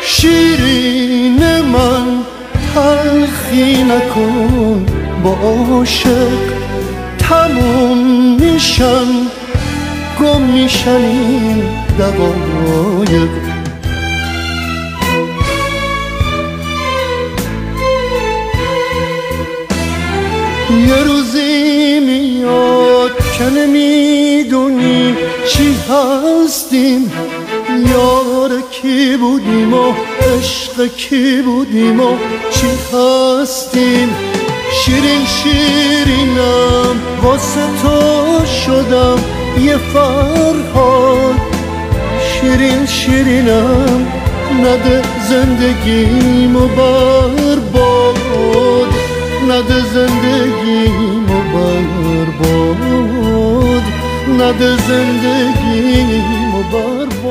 شیرین من تلخی نکن، با عاشق تموم میشن، گم میشن این دقایق. یه روزی میاد که نمیدونی چی هستیم، یار کی بودیم و عشق کی بودیم و چی هستیم. شیرین شیرینم واسه تو شدم یه فرهاد، شیرین شیرینم نده زندگیمو برباد، نده زندگیمو برباد، نده زندگیمو برباد.